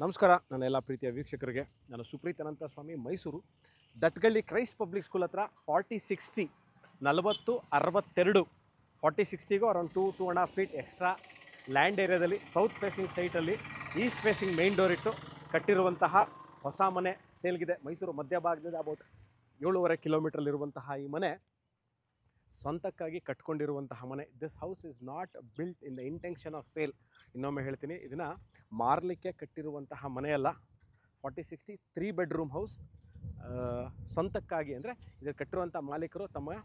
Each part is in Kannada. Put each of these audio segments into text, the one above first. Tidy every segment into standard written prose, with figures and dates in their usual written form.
ನಮಸ್ಕಾರ ನನ್ನೆಲ್ಲ ಪ್ರೀತಿಯ ವೀಕ್ಷಕರಿಗೆ. ನಾನು Supreeth Anantha Swamy, Mysuru Dattagalli Christ public school ಹತ್ರ 4060 4062 4060ಗೂ ಅರೌಂಡ್ 2.5 ಫೀಟ್ ಎಕ್ಸ್ಟ್ರಾ ಲ್ಯಾಂಡ್ ಏರಿಯಾದಲ್ಲಿ ಸೌತ್ ಫೇಸಿಂಗ್ ಸೈಟಲ್ಲಿ ಈಸ್ಟ್ ಫೇಸಿಂಗ್ ಮೇನ್ ಡೋರ್ ಇಟ್ಟು ಕಟ್ಟಿರುವಂತಹ ಹೊಸ ಮನೆ ಸೇಲ್ಗಿದೆ. ಮೈಸೂರು ಮಧ್ಯಭಾಗದಿಂದ ಅಬೌಟ್ 7.5 ಕಿಲೋಮೀಟ್ರಲ್ಲಿರುವಂತಹ ಈ ಮನೆ ಸ್ವಂತಕ್ಕಾಗಿ ಕಟ್ಕೊಂಡಿರುವಂತಹ ಮನೆ. This house is not built in the intention of sale. ಇನ್ನೊಮ್ಮೆ ಹೇಳ್ತೀನಿ, ಇದನ್ನು ಮಾರಲಿಕ್ಕೆ ಕಟ್ಟಿರುವಂತಹ ಮನೆಯಲ್ಲ. 4060 3 ಬೆಡ್ರೂಮ್ ಹೌಸ್. ಸ್ವಂತಕ್ಕಾಗಿ ಅಂದರೆ ಇದನ್ನು ಕಟ್ಟಿರುವಂಥ ಮಾಲೀಕರು ತಮ್ಮ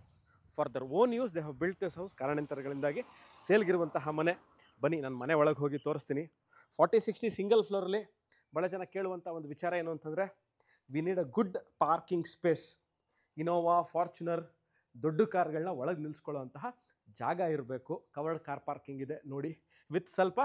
for their own use they have built this house. ಕಾರಣಾಂತರಗಳಿಂದಾಗಿ ಸೇಲ್ಗಿರುವಂತಹ ಮನೆ. ಬನ್ನಿ ನಾನು ಮನೆ ಒಳಗೆ ಹೋಗಿ ತೋರಿಸ್ತೀನಿ. 4060 ಸಿಂಗಲ್ ಫ್ಲೋರಲ್ಲಿ ಭಾಳ ಜನ ಕೇಳುವಂಥ ಒಂದು ವಿಚಾರ ಏನು ಅಂತಂದರೆ, we need a good parking space. Innova, Fortuner, ದೊಡ್ಡ ಕಾರ್ಗಳನ್ನ ಒಳಗೆ ನಿಲ್ಲಿಸ್ಕೊಳ್ಳೋವಂತಹ ಜಾಗ ಇರಬೇಕು. ಕವರ್ಡ್ ಕಾರ್ ಪಾರ್ಕಿಂಗ್ ಇದೆ ನೋಡಿ, ವಿತ್ ಸ್ವಲ್ಪ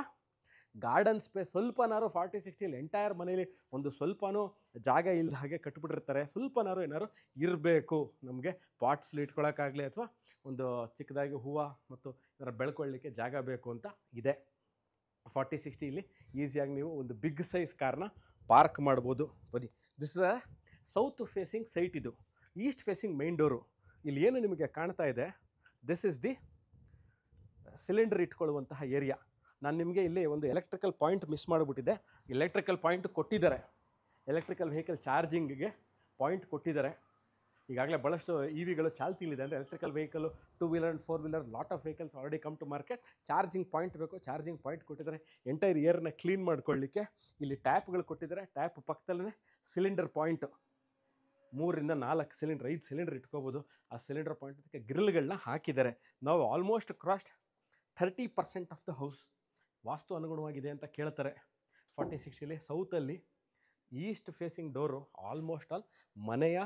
ಗಾರ್ಡನ್ ಸ್ಪೇಸ್. ಸ್ವಲ್ಪನಾರು 4060 ಎಂಟೈರ್ ಮನೇಲಿ ಒಂದು ಸ್ವಲ್ಪನೂ ಜಾಗ ಇಲ್ಲದ ಹಾಗೆ ಕಟ್ಬಿಟ್ಟಿರ್ತಾರೆ. ಸ್ವಲ್ಪನಾರು ಏನಾದ್ರು ಇರಬೇಕು ನಮಗೆ, ಪಾಟ್ಸ್ಲಿ ಇಟ್ಕೊಳ್ಳೋಕ್ಕಾಗಲಿ ಅಥವಾ ಒಂದು ಚಿಕ್ಕದಾಗಿ ಹೂವು ಮತ್ತು ಇದರ ಬೆಳ್ಕೊಳ್ಳಿಕ್ಕೆ ಜಾಗ ಬೇಕು ಅಂತ ಇದೆ. 4060 ಇಲ್ಲಿ ಈಸಿಯಾಗಿ ನೀವು ಒಂದು ಬಿಗ್ ಸೈಜ್ ಕಾರ್ನ ಪಾರ್ಕ್ ಮಾಡ್ಬೋದು. ಬನ್ನಿ, this is a south facing site. ಇದು ಈಸ್ಟ್ ಫೇಸಿಂಗ್ ಮೈನ್ ಡೋರು. ಇಲ್ಲಿ ಏನು ನಿಮಗೆ ಕಾಣ್ತಾ ಇದೆ, ದಿಸ್ ಇಸ್ ದಿ ಸಿಲಿಂಡರ್ ಇಟ್ಕೊಳ್ಳುವಂತಹ ಏರಿಯಾ. ನಾನು ನಿಮಗೆ ಇಲ್ಲಿ ಒಂದು ಎಲೆಕ್ಟ್ರಿಕಲ್ ಪಾಯಿಂಟ್ ಮಿಸ್ ಮಾಡಿಬಿಟ್ಟಿದ್ದೆ. ಎಲೆಕ್ಟ್ರಿಕಲ್ ಪಾಯಿಂಟ್ ಕೊಟ್ಟಿದ್ದಾರೆ, ಎಲೆಕ್ಟ್ರಿಕಲ್ ವೆಹಿಕಲ್ ಚಾರ್ಜಿಂಗಿಗೆ ಪಾಯಿಂಟ್ ಕೊಟ್ಟಿದ್ದಾರೆ. ಈಗಾಗಲೇ ಭಾಳಷ್ಟು ವಿಗಳು ಚಾಲ್ತಿಲಿದೆ. ಅಂದರೆ electrical vehicle, 2 wheeler and 4 wheeler, lot of vehicles already come to market. Charging point ಬೇಕು, ಚಾರ್ಜಿಂಗ್ ಪಾಯಿಂಟ್ ಕೊಟ್ಟಿದ್ದಾರೆ. ಎಂಟೈರ್ ಏರ್ನ ಕ್ಲೀನ್ ಮಾಡ್ಕೊಳ್ಳಿಕ್ಕೆ ಇಲ್ಲಿ ಟ್ಯಾಪ್ಗಳು ಕೊಟ್ಟಿದ್ದಾರೆ. ಟ್ಯಾಪ್ ಪಕ್ಕದಲ್ಲೇ ಸಿಲಿಂಡರ್ ಪಾಯಿಂಟು, 3ರಿಂದ 4 ಸಿಲಿಂಡರ್, 5 ಸಿಲಿಂಡರ್ ಇಟ್ಕೋಬೋದು. ಆ ಸಿಲಿಂಡರ್ ಪಾಯಿಂಟ್ ಅದಕ್ಕೆ ಗ್ರಿಲ್ಗಳನ್ನ ಹಾಕಿದ್ದಾರೆ. ನಾವು almost crossed 30% of the house. Vastu ಅನುಗುಣವಾಗಿದೆ ಅಂತ ಕೇಳ್ತಾರೆ. 4060 ಸೌತಲ್ಲಿ east facing door almost all ಮನೆಯ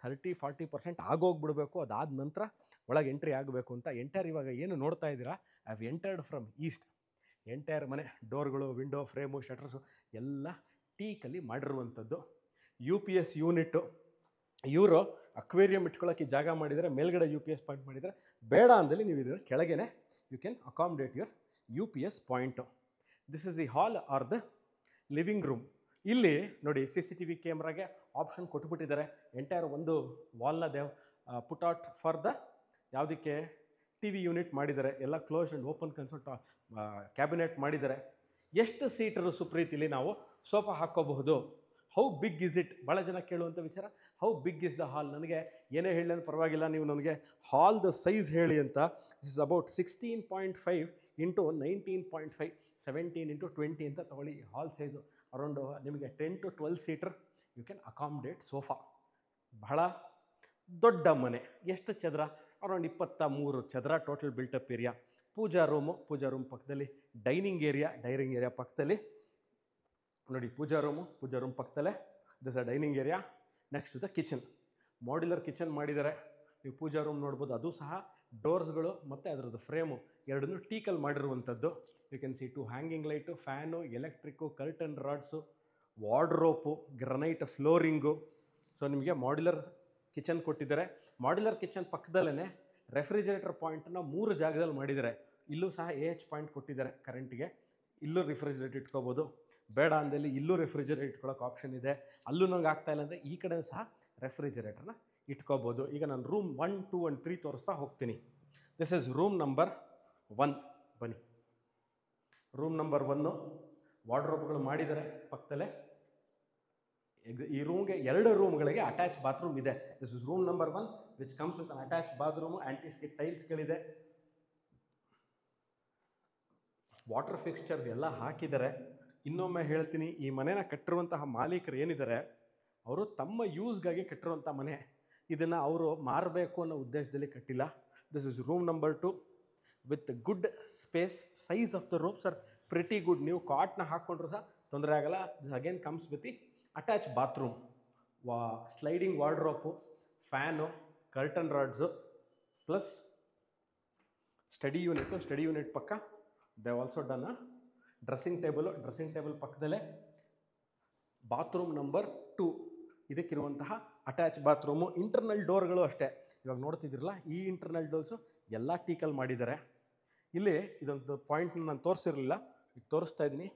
30-40% ಆಗೋಗ್ಬಿಡ್ಬೇಕು. ಅದಾದ ನಂತರ ಒಳಗೆ ಎಂಟ್ರಿ ಆಗಬೇಕು ಅಂತ. ಎಂಟೈರ್ ಇವಾಗ ಏನು ನೋಡ್ತಾ ಇದ್ದೀರಾ, I have entered from East. Entire ಮನೆ ಡೋರ್ಗಳು, ವಿಂಡೋ ಫ್ರೇಮು, ಶಟರ್ಸು ಎಲ್ಲ ಟೀಕಲ್ಲಿ ಮಾಡಿರುವಂಥದ್ದು. UPS unit. ಇವರು ಅಕ್ವೇರಿಯಂ ಇಟ್ಕೊಳ್ಳೋಕ್ಕೆ ಜಾಗ ಮಾಡಿದರೆ, ಮೇಲ್ಗಡೆ UPS ಪಾಯಿಂಟ್ ಮಾಡಿದರೆ, ಬೇಡ ಅಂದಲ್ಲಿ ನೀವು ಇದರ ಕೆಳಗೇನೆ you can accommodate your UPS point. This is the hall or the living room. ಇಲ್ಲಿ ನೋಡಿ, CCTV ಕ್ಯಾಮ್ರಾಗೆ ಆಪ್ಷನ್ ಕೊಟ್ಬಿಟ್ಟಿದ್ದಾರೆ. ಎಂಟೈರ್ ಒಂದು ವಾಲ್ನ ದೇವ್ ಪುಟ್ ಫಾರ್ ದ ಯಾವುದಕ್ಕೆ TV ಯೂನಿಟ್ ಮಾಡಿದ್ದಾರೆ. ಎಲ್ಲ close and open console cabinet ಮಾಡಿದ್ದಾರೆ. ಎಷ್ಟು ಸೀಟರು ಸುಪ್ರೀತ್ ಇಲ್ಲಿ ನಾವು ಸೋಫಾ ಹಾಕ್ಕೋಬಹುದು? How big is it? ಭಾಳ ಜನ ಕೇಳುವಂಥ ವಿಚಾರ, how big is the hall? ನನಗೆ ಏನೇ ಹೇಳಿ ಅಂತ ಪರವಾಗಿಲ್ಲ, ನೀವು ನನಗೆ ಹಾಲ್ದ ಸೈಜ್ ಹೇಳಿ ಅಂತ. This is about 16.5 into 19.5, 17 into 20 ಅಂತ ತೊಗೊಳ್ಳಿ. ಹಾಲ್ ಸೈಜು ಅರೌಂಡ್ ನಿಮಗೆ 10 to 12 seater you can accommodate sofa. ಬಹಳ ದೊಡ್ಡ ಮನೆ. ಎಷ್ಟು ಚದರ? ಅರೌಂಡ್ 23 ಚದರ total built up area. Pooja room, pooja room ಪಕ್ಕದಲ್ಲಿ ಡೈನಿಂಗ್ ಏರಿಯಾ ಪಕ್ಕದಲ್ಲಿ ನೋಡಿ, ಪೂಜಾ ರೂಮ್ ಪಕ್ಕದಲ್ಲೇ this a dining area next to the kitchen. Modular kitchen ಮಾಡಿದ್ದಾರೆ. ನೀವು ಪೂಜಾ ರೂಮ್ ನೋಡ್ಬೋದು. ಅದು ಸಹ ಡೋರ್ಸ್ಗಳು ಮತ್ತು ಅದರದ್ದು ಫ್ರೇಮು ಎರಡನ್ನೂ ಟೀಕಲ್ಲಿ ಮಾಡಿರುವಂಥದ್ದು. You can see 2 hanging light, fan, electric, curtain rods, wardrobe, granite flooring. So ನಿಮಗೆ ಮಾಡ್ಯುಲರ್ ಕಿಚನ್ ಕೊಟ್ಟಿದ್ದಾರೆ. ಮಾಡ್ಯುಲರ್ ಕಿಚನ್ ಪಕ್ಕದಲ್ಲೇ ರೆಫ್ರಿಜರೇಟರ್ ಪಾಯಿಂಟನ್ನು 3 ಜಾಗದಲ್ಲಿ ಮಾಡಿದ್ದಾರೆ. ಇಲ್ಲೂ ಸಹ AH ಪಾಯಿಂಟ್ ಕೊಟ್ಟಿದ್ದಾರೆ ಕರೆಂಟಿಗೆ. ಇಲ್ಲೂ ರಿಫ್ರಿಜರೇಟರ್ ಇಟ್ಕೋಬೋದು. ಬೇಡ ಅಂದಲ್ಲಿ ಇಲ್ಲೂ ರೆಫ್ರಿಜರೇಟರ್ ಇಟ್ಕೊಳ್ಳೋಕೆ ಆಪ್ಷನ್ ಇದೆ. ಅಲ್ಲೂ ನಂಗೆ ಆಗ್ತಾಯಿಲ್ಲ ಅಂದರೆ ಈ ಕಡೆ ಸಹ ರೆಫ್ರಿಜರೇಟರ್ನ ಇಟ್ಕೋಬೋದು. ಈಗ ನಾನು ರೂಮ್ 1, 2 ಆ್ಯಂಡ್ 3 ತೋರಿಸ್ತಾ ಹೋಗ್ತೀನಿ. This is room number 1. ಬನ್ನಿ, ರೂಮ್ ನಂಬರ್ 1. ವಾರ್ಡ್ರೋಬ್ಗಳು ಮಾಡಿದ್ದಾರೆ ಪಕ್ಕದಲ್ಲೇ. ಈ ರೂಮ್ಗೆ 2 ರೂಮ್ಗಳಿಗೆ ಅಟ್ಯಾಚ್ ಬಾತ್ರೂಮ್ ಇದೆ. This is room number 1 which comes with an attach bathroom. Antiskid ಟೈಲ್ಸ್ಗಳಿದೆ. ವಾಟರ್ ಫಿಕ್ಸ್ಚರ್ಸ್ ಎಲ್ಲ ಹಾಕಿದ್ದಾರೆ. ಇನ್ನೊಮ್ಮೆ ಹೇಳ್ತೀನಿ, ಈ ಮನೆನ ಕಟ್ಟಿರುವಂತಹ ಮಾಲೀಕರು ಏನಿದ್ದಾರೆ, ಅವರು ತಮ್ಮ ಯೂಸ್ಗಾಗಿ ಕಟ್ಟಿರುವಂಥ ಮನೆ. ಇದನ್ನು ಅವರು ಮಾರಬೇಕು ಅನ್ನೋ ಉದ್ದೇಶದಲ್ಲಿ ಕಟ್ಟಿಲ್ಲ. This is room number 2 with good space. Size of the room sir pretty good. ನೀವು ಕಾಟ್ನ ಹಾಕ್ಕೊಂಡ್ರು ಸಹ ತೊಂದರೆ ಆಗಲ್ಲ. This again comes with the attach bathroom, sliding wardrobe, fan, curtain rods, plus study unit ಪಕ್ಕ they also done a dressing table ಪಕ್ಕದಲ್ಲೇ ಬಾತ್ರೂಮ್ ನಂಬರ್ 2. ಇದಕ್ಕಿರುವಂತಹ ಅಟ್ಯಾಚ್ ಬಾತ್ರೂಮು. ಇಂಟರ್ನಲ್ ಡೋರ್ಗಳು ಅಷ್ಟೇ ಇವಾಗ ನೋಡ್ತಿದ್ರಲ್ಲ, ಈ ಇಂಟರ್ನಲ್ ಡೋರ್ಸು ಎಲ್ಲ ಟೀಕಲ್ ಮಾಡಿದ್ದಾರೆ. ಇಲ್ಲಿ ಇದೊಂದು ಪಾಯಿಂಟ್ನ ನಾನು ತೋರಿಸಿರಲಿಲ್ಲ, ಈಗ ತೋರಿಸ್ತಾ ಇದ್ದೀನಿ.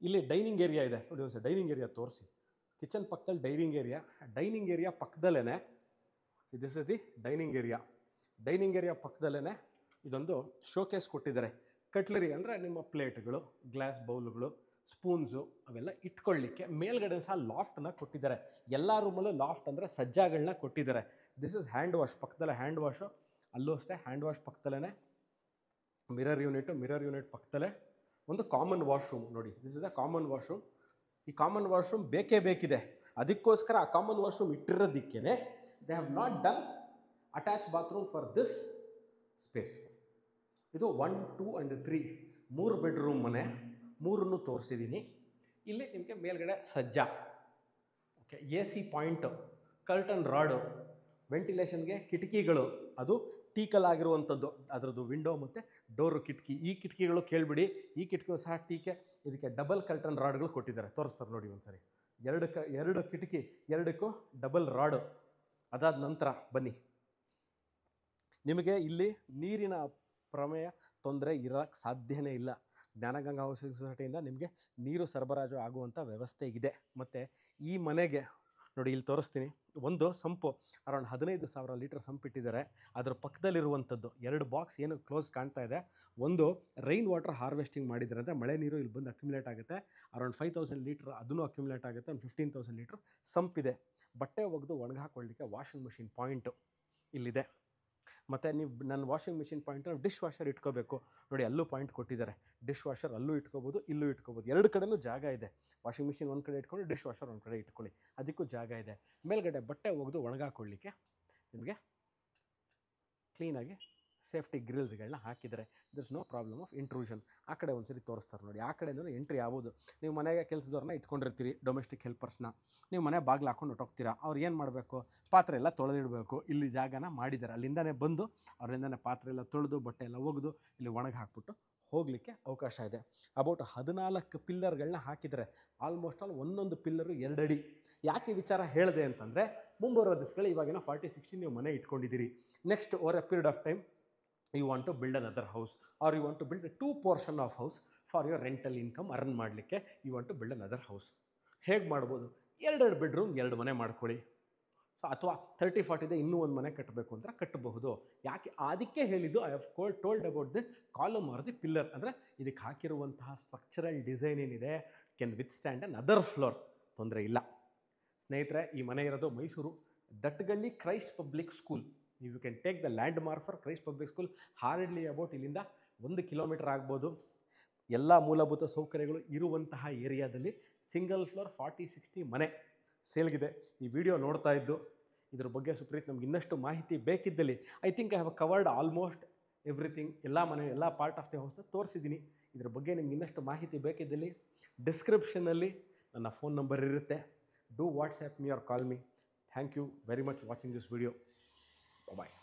ಇಲ್ಲಿ ಡೈನಿಂಗ್ ಏರಿಯಾ ಇದೆ ನೋಡಿ, ಒಂದು ಡೈನಿಂಗ್ ಏರಿಯಾ ತೋರಿಸಿ. ಕಿಚನ್ ಪಕ್ಕದಲ್ಲಿ ಡೈನಿಂಗ್ ಏರಿಯಾ ಪಕ್ಕದಲ್ಲೇ this is the dining area. Dining area ಪಕ್ಕದಲ್ಲೇ ಇದೊಂದು ಶೋಕೇಸ್ ಕೊಟ್ಟಿದ್ದಾರೆ. ಕಟ್ಲರಿ ಅಂದರೆ ನಿಮ್ಮ ಪ್ಲೇಟ್ಗಳು, ಗ್ಲಾಸ್ ಬೌಲ್ಗಳು, ಸ್ಪೂನ್ಸು ಅವೆಲ್ಲ ಇಟ್ಕೊಳ್ಳಿಕ್ಕೆ. ಮೇಲ್ಗಡೆ ಸಹ ಲಾಫ್ಟನ್ನು ಕೊಟ್ಟಿದ್ದಾರೆ. ಎಲ್ಲ ರೂಮಲ್ಲೂ ಲಾಫ್ಟ್ ಅಂದರೆ ಸಜ್ಜಾಗಳನ್ನ ಕೊಟ್ಟಿದ್ದಾರೆ. ದಿಸ್ ಇಸ್ ಹ್ಯಾಂಡ್ ವಾಶ್, ಪಕ್ಕದಲ್ಲೇ ಹ್ಯಾಂಡ್ ವಾಶು. ಅಲ್ಲೂ ಅಷ್ಟೇ ಹ್ಯಾಂಡ್ ವಾಶ್ ಪಕ್ಕದಲ್ಲೇ ಮಿರರ್ ಯೂನಿಟ್ ಪಕ್ಕದಲ್ಲೇ ಒಂದು ಕಾಮನ್ ವಾಶ್ರೂಮ್ ನೋಡಿ. This is the common washroom. ಈ ಕಾಮನ್ ವಾಶ್ರೂಮ್ ಬೇಕಿದೆ. ಅದಕ್ಕೋಸ್ಕರ ಆ ಕಾಮನ್ ವಾಶ್ರೂಮ್ ಇಟ್ಟಿರೋದಕ್ಕೇ they have not done attach bathroom for this space. ಇದು 1, 2 ಆ್ಯಂಡ್ 3 3 ಬೆಡ್ರೂಮ್ ಮನೆ, 3 ತೋರಿಸಿದ್ದೀನಿ. ಇಲ್ಲಿ ನಿಮಗೆ ಮೇಲ್ಗಡೆ ಸಜ್ಜಾ, okay, AC point, curtain rod, ವೆಂಟಿಲೇಷನ್ಗೆ ಕಿಟಕಿಗಳು, ಅದು ಟೀಕಲ್ ಆಗಿರುವಂಥದ್ದು, ಅದರದ್ದು ವಿಂಡೋ ಮತ್ತು ಡೋರು ಕಿಟಕಿ. ಈ ಕಿಟಕಿಗಳು ಕೇಳಿಬಿಡಿ, ಈ ಕಿಟಕಿಗಳು ಸಹ ಟೀಕೆ. ಇದಕ್ಕೆ ಡಬಲ್ ಕರ್ಟನ್ ರಾಡ್ಗಳು ಕೊಟ್ಟಿದ್ದಾರೆ, ತೋರಿಸ್ತಾರೆ ನೋಡಿ ಒಂದು ಸರಿ. ಎರಡು ಕಿಟಕಿ, ಎರಡಕ್ಕೂ ಡಬಲ್ ರಾಡು. ಅದಾದ ನಂತರ ಬನ್ನಿ, ನಿಮಗೆ ಇಲ್ಲಿ ನೀರಿನ ಪ್ರಮೇಯ ತೊಂದರೆ ಇರೋಕ್ಕೆ ಸಾಧ್ಯನೇ ಇಲ್ಲ. ಜ್ಞಾನಗಂಗಾ ಹೌಸಿಂಗ್ ಸೊಸೈಟಿಯಿಂದ ನಿಮಗೆ ನೀರು ಸರಬರಾಜು ಆಗುವಂಥ ವ್ಯವಸ್ಥೆ ಇದೆ. ಮತ್ತು ಈ ಮನೆಗೆ ನೋಡಿ, ಇಲ್ಲಿ ತೋರಿಸ್ತೀನಿ. ಒಂದು ಸಂಪು ಅರೌಂಡ್ 15,000 ಲೀಟರ್ ಸಂಪ್ ಇಟ್ಟಿದ್ದಾರೆ. ಅದರ ಪಕ್ಕದಲ್ಲಿರುವಂಥದ್ದು 2 ಬಾಕ್ಸ್ ಏನು ಕ್ಲೋಸ್ ಕಾಣ್ತಾ ಇದೆ, ಒಂದು ರೈನ್ ವಾಟರ್ ಹಾರ್ವೆಸ್ಟಿಂಗ್ ಮಾಡಿದ್ದಾರೆ ಅಂದರೆ ಮಳೆ ನೀರು ಇಲ್ಲಿ ಬಂದು ಅಕ್ಯುಮುಲೇಟ್ ಆಗುತ್ತೆ. ಅರೌಂಡ್ 5,000 ಲೀಟ್ರ್ ಅದನ್ನು ಅಕ್ಯುಮುಲೇಟ್ ಆಗುತ್ತೆ. ಒಂದು 15,000 ಲೀಟ್ರ್ ಸಂಪ್ ಇದೆ. ಬಟ್ಟೆ ಒಗೆದು ಒಣಗಾಕೊಳ್ಳಿಕ್ಕೆ ವಾಷಿಂಗ್ ಮಿಷಿನ್ ಪಾಯಿಂಟು ಇಲ್ಲಿದೆ. ಮತ್ತು ನೀವು ನನ್ನ ವಾಷಿಂಗ್ ಮಿಷಿನ್ ಪಾಯಿಂಟಲ್ಲಿ ಡಿಶ್ ವಾಷರ್ ಇಟ್ಕೋಬೇಕು ನೋಡಿ, ಅಲ್ಲೂ ಪಾಯಿಂಟ್ ಕೊಟ್ಟಿದ್ದಾರೆ. ಡಿಶ್ ವಾಷರ್ ಅಲ್ಲೂ ಇಟ್ಕೋಬೋದು, ಇಲ್ಲೂ ಇಟ್ಕೋಬೋದು. 2 ಕಡೆನೂ ಜಾಗ ಇದೆ. ವಾಷಿಂಗ್ ಮಿಷಿನ್ ಒಂದು ಕಡೆ ಇಟ್ಕೊಂಡು ಡಿಶ್ ವಾಷರ್ ಒಂದು ಕಡೆ ಇಟ್ಕೊಳ್ಳಿ, ಅದಕ್ಕೂ ಜಾಗ ಇದೆ. ಮೇಲ್ಗಡೆ ಬಟ್ಟೆ ಒಗೆದು ಒಣಗಾಕೊಳ್ಳಿಕ್ಕೆ ನಿಮಗೆ ಕ್ಲೀನಾಗಿ ಸೇಫ್ಟಿ ಗ್ರಿಲ್ಸ್ಗಳನ್ನ ಹಾಕಿದ್ದಾರೆ. There is no problem of intrusion. ಆ ಕಡೆ ಒಂದು ಸರಿ ತೋರಿಸ್ತಾರೆ ನೋಡಿ, ಆ ಕಡೆಯಿಂದ ಎಂಟ್ರಿ ಆಗ್ಬೋದು. ನೀವು ಮನೆಗೆ ಕೆಲಸದವ್ರನ್ನ ಇಟ್ಕೊಂಡಿರ್ತೀರಿ, ಡೊಮೆಸ್ಟಿಕ್ ಹೆಲ್ಪರ್ಸ್ನ. ನೀವು ಮನೆ ಬಾಗಿಲು ಹಾಕೊಂಡು ಹೊಟ್ಟೋಗ್ತೀರಾ. ಅವ್ರು ಏನು ಮಾಡಬೇಕು, ಪಾತ್ರೆ ಎಲ್ಲ ತೊಳೆದಿಡಬೇಕು. ಇಲ್ಲಿ ಜಾಗನ ಮಾಡಿದ್ದಾರೆ, ಅಲ್ಲಿಂದನೇ ಬಂದು ಅವರಿಂದನೇ ಪಾತ್ರೆ ಎಲ್ಲ ತೊಳೆದು ಬಟ್ಟೆ ಎಲ್ಲ ಒಗೆದು ಇಲ್ಲಿ ಒಣಗಿ ಹಾಕ್ಬಿಟ್ಟು ಹೋಗಲಿಕ್ಕೆ ಅವಕಾಶ ಇದೆ. ಅಬೌಟ್ 14 ಪಿಲ್ಲರ್ಗಳನ್ನ ಹಾಕಿದ್ದಾರೆ. ಆಲ್ಮೋಸ್ಟ್ ಆಲ್ ಒಂದೊಂದು ಪಿಲ್ಲರು 2 ಅಡಿ. ಯಾಕೆ ವಿಚಾರ ಹೇಳಿದೆ ಅಂತಂದರೆ, ಮುಂಬರುವ ದಿವಸಗಳು ಇವಾಗಿನ 40-60 ನೀವು ಮನೆ ಇಟ್ಕೊಂಡಿದ್ದೀರಿ. Next over a period of time you want to build another house, or you want to build a 2 portion of house for your rental income earn ಮಾಡಲಿಕ್ಕೆ. you want to build another house. ಹೇಗೆ ಮಾಡ್ಬೋದು, 2 ಬೆಡ್ರೂಮ್ 2 ಮನೆ ಮಾಡ್ಕೊಳ್ಳಿ. ಸೊ ಅಥವಾ 30-40 ಇದೆ ಇನ್ನೂ ಒಂದು ಮನೆ ಕಟ್ಟಬೇಕು ಅಂತ ಕಟ್ಟಬಹುದು. ಯಾಕೆ ಅದಕ್ಕೆ ಹೇಳಿದ್ದು, I have told about the column or the pillar. ಅಂದರೆ ಇದಕ್ಕೆ ಹಾಕಿರುವಂತಹ ಸ್ಟ್ರಕ್ಚರಲ್ ಡಿಸೈನ್ ಏನಿದೆ can withstand another floor, ತೊಂದರೆ ಇಲ್ಲ. ಸ್ನೇಹಿತರೆ, ಈ ಮನೆ ಇರೋದು Mysuru Dattagalli Christ public School. You can take the landmark for Christ public School. Hardly about ಇಲ್ಲಿಂದ 1 ಕಿಲೋಮೀಟರ್ ಆಗ್ಬೋದು. ಎಲ್ಲ ಮೂಲಭೂತ ಸೌಕರ್ಯಗಳು ಇರುವಂತಹ ಏರಿಯಾದಲ್ಲಿ ಸಿಂಗಲ್ ಫ್ಲೋರ್ 40-60 ಮನೆ ಸೇಲ್ಗಿದೆ. ಈ ವಿಡಿಯೋ ನೋಡ್ತಾ ಇದ್ದು ಇದ್ರ ಬಗ್ಗೆ ಸುಪ್ರೀತ್ ನಮ್ಗೆ ಇನ್ನಷ್ಟು ಮಾಹಿತಿ ಬೇಕಿದ್ದಲ್ಲಿ, I think I have covered almost everything. ಎಲ್ಲ ಮನೆ, ಎಲ್ಲ ಪಾರ್ಟ್ ಆಫ್ ದಿ ಹೌಸ್ನ ತೋರಿಸಿದ್ದೀನಿ. ಇದ್ರ ಬಗ್ಗೆ ನಿಮ್ಗೆ ಇನ್ನಷ್ಟು ಮಾಹಿತಿ ಬೇಕಿದ್ದಲ್ಲಿ ಡಿಸ್ಕ್ರಿಪ್ಷನಲ್ಲಿ ನನ್ನ ಫೋನ್ ನಂಬರ್ ಇರುತ್ತೆ. Do WhatsApp me or call me. Thank you very much watching this video. Bye-bye.